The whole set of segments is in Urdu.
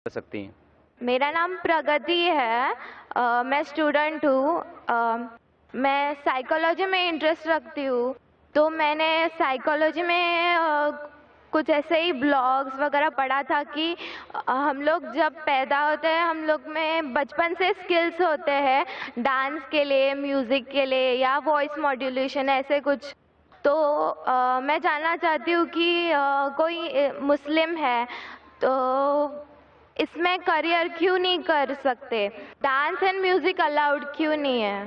کر سکتی ہیں؟ میرا نام پرگتی ہے، میں اسٹوڈنٹ ہوں، میں سائیکالوجی میں انٹرسٹ رکھتی ہوں، تو میں نے سائیکالوجی میں کچھ ایسے ہی بلاگس وغیرہ پڑھا تھا کہ ہم لوگ جب پیدا ہوتے ہیں ہم لوگ میں بچپن سے اسکلس ہوتے ہیں ڈانس کے لیے، میوزک کے لیے یا وائس ماڈیولیشن ایسے کچھ. تو میں جاننا چاہتی ہوں کہ کوئی مسلم ہے تو اس میں کریئر کیوں نہیں کر سکتے؟ ڈانس اینڈ میوزک الاؤڈ کیوں نہیں ہے؟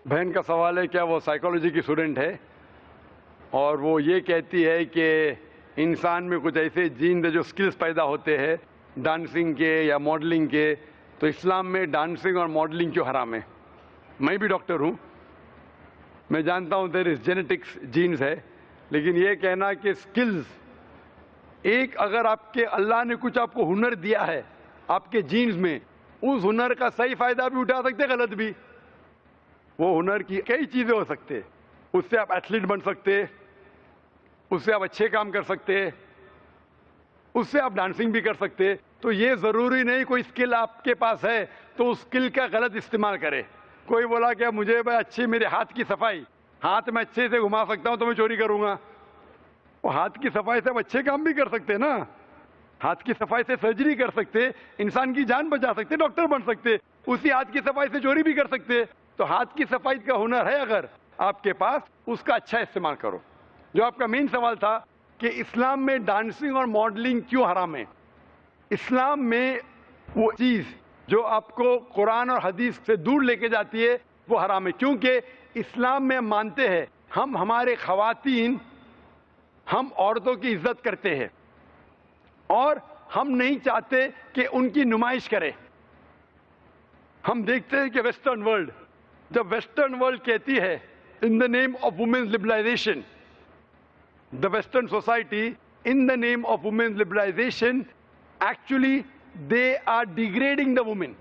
بہن کا سوال ہے کیا وہ سائیکالوجی کی اسٹوڈنٹ ہے اور وہ یہ کہتی ہے کہ انسان میں کچھ ایسے جین جو سکلز پیدا ہوتے ہیں ڈانسنگ کے یا ماڈلنگ کے، تو اسلام میں ڈانسنگ اور ماڈلنگ کیوں حرام ہے؟ میں بھی ڈاکٹر ہوں، میں جانتا ہوں دیر از جینیٹکس جینز ہے، لیکن یہ کہنا کہ سکلز ایک اگر آپ کے اللہ نے کچھ آپ کو ہنر دیا ہے آپ کے جینز میں، اس ہنر کا صحیح فائدہ بھی اٹھا سکتے، غلط بھی. وہ ہنر کی کئی چیزیں ہو سکتے، اس سے آپ ایتھلیٹ بن سکتے، اس سے آپ اچھے کام کر سکتے، اس سے آپ ڈانسنگ بھی کر سکتے. تو یہ ضروری نہیں کوئی اسکل آپ کے پاس ہے تو اس اسکل کا غلط استعمال کرے. کوئی بولا کہ مجھے بھائی اچھی میرے ہاتھ کی صفائی، ہاتھ میں اچھے سے گھما سکتا ہوں تو میں چوری کروں گا. وہ ہاتھ کی صفائی سے آپ اچھے کام بھی کر سکتے نا، ہاتھ کی صفائی سے سرجری کر سکتے، انسان کی جان بچا سکتے، ڈاکٹر بن سکتے، اسی ہاتھ کی صفائی سے چوری بھی کر سکتے. تو ہاتھ کی صفائی کا ہنر ہے اگر آپ کے پاس، اس کا اچھا استعمال کرو. جو آپ کا مین سوال تھا کہ اسلام میں ڈانسنگ اور ماڈلنگ کیوں حرام ہے؟ اسلام میں وہ چیز جو آپ کو قرآن اور حدیث سے دور لے کے جاتی ہے وہ حرام ہے، کیونکہ اسلام میں مانتے ہیں ہمارے خواتین، ہم عورتوں کی عزت کرتے ہیں اور ہم نہیں چاہتے کہ ان کی نمائش کرے. ہم دیکھتے ہیں کہ ویسٹرن ورلڈ، جب ویسٹرن ورلڈ کہتی ہے in the name of women's liberalization, the western society in the name of women's liberalization actually they are degrading the woman.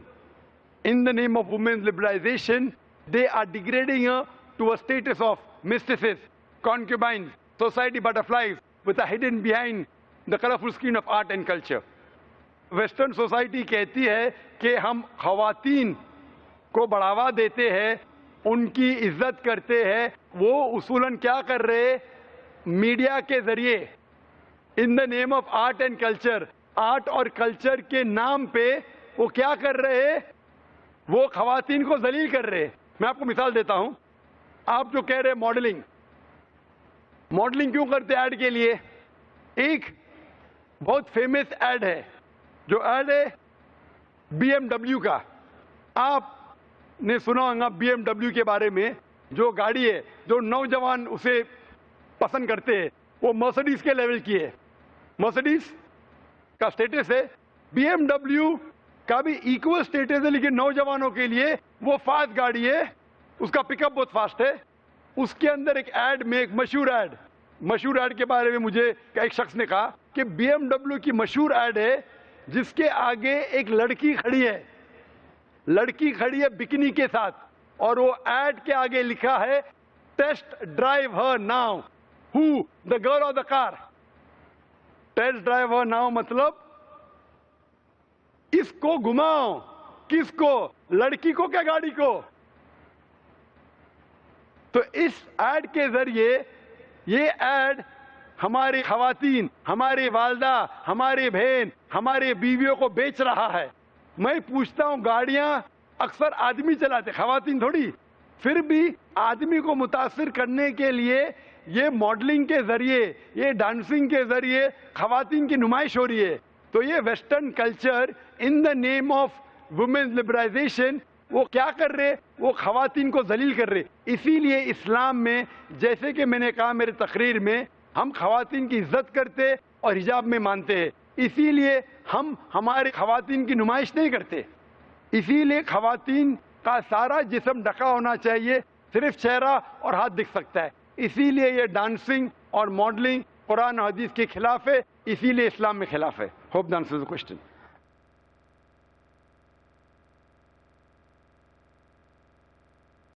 In the name of women's liberalization, they are degrading her to a status of mistresses, concubines, society butterflies with a hidden behind the colorful screen of art and culture. Western society کہتی ہے کہ ہم خواتین کو بڑھاوا دیتے ہیں، ان کی عزت کرتے ہیں. وہ اصولاً کیا کر رہے؟ میڈیا کے ذریعے in the name of art and culture، art اور کلچر کے نام پہ وہ کیا کر رہے؟ وہ خواتین کو ذلیل کر رہے. میں آپ کو مثال دیتا ہوں. آپ جو کہہ رہے ماڈلنگ کیوں کرتے ایڈ کے لیے؟ ایک بہت فیمس ایڈ ہے، جو ایڈ ہے بی ایم ڈبلیو کا. آپ نے سنا ہوگا بی ایم ڈبلیو کے بارے میں، جو گاڑی ہے جو نوجوان اسے پسند کرتے ہیں، وہ مرسڈیز کے لیول کی ہے. مرسڈیز کا سٹیٹس ہے، بی ایم ڈبلیو کا بھی ایکول سٹیٹس ہے، لیکن نوجوانوں کے لیے وہ فاسٹ گاڑی ہے، اس کا پک اپ بہت فاسٹ ہے. اس کے اندر ایک ایڈ میں، ایک مشہور ایڈ کے بارے میں مجھے ایک شخص نے کہا کہ بی ایم ڈبلیو کی مشہور ایڈ ہے جس کے آگے ایک لڑکی کھڑی ہے بکنی کے ساتھ، اور وہ ایڈ کے آگے لکھا ہے test drive her now, who the girl of the car. Test drive her now مطلب اس کو گھماؤ. کس کو؟ لڑکی کو کیا گاڑی کو؟ تو اس ایڈ کے ذریعے یہ ایڈ ہماری خواتین، ہماری والدہ، ہماری بہن، ہماری بیویوں کو بیچ رہا ہے. میں پوچھتا ہوں، گاڑیاں اکثر آدمی چلاتے، خواتین تھوڑی. پھر بھی آدمی کو متاثر کرنے کے لیے یہ ماڈلنگ کے ذریعے، یہ ڈانسنگ کے ذریعے خواتین کی نمائش ہو رہی ہے. تو یہ western culture in the name of women's liberalization وہ کیا کر رہے؟ وہ خواتین کو ذلیل کر رہے. اسی لیے اسلام میں، جیسے کہ میں نے کہا میرے تقریر میں، ہم خواتین کی عزت کرتے اور حجاب میں مانتے ہیں. اسی لیے ہم ہمارے خواتین کی نمائش نہیں کرتے. اسی لیے خواتین کا سارا جسم ڈھکا ہونا چاہیے، صرف چہرہ اور ہاتھ دکھ سکتا ہے. اسی لیے یہ ڈانسنگ اور ماڈلنگ قرآن و حدیث کے خلاف ہے، اسی لیے اسلام میں خلاف ہے. Hope the answers the question.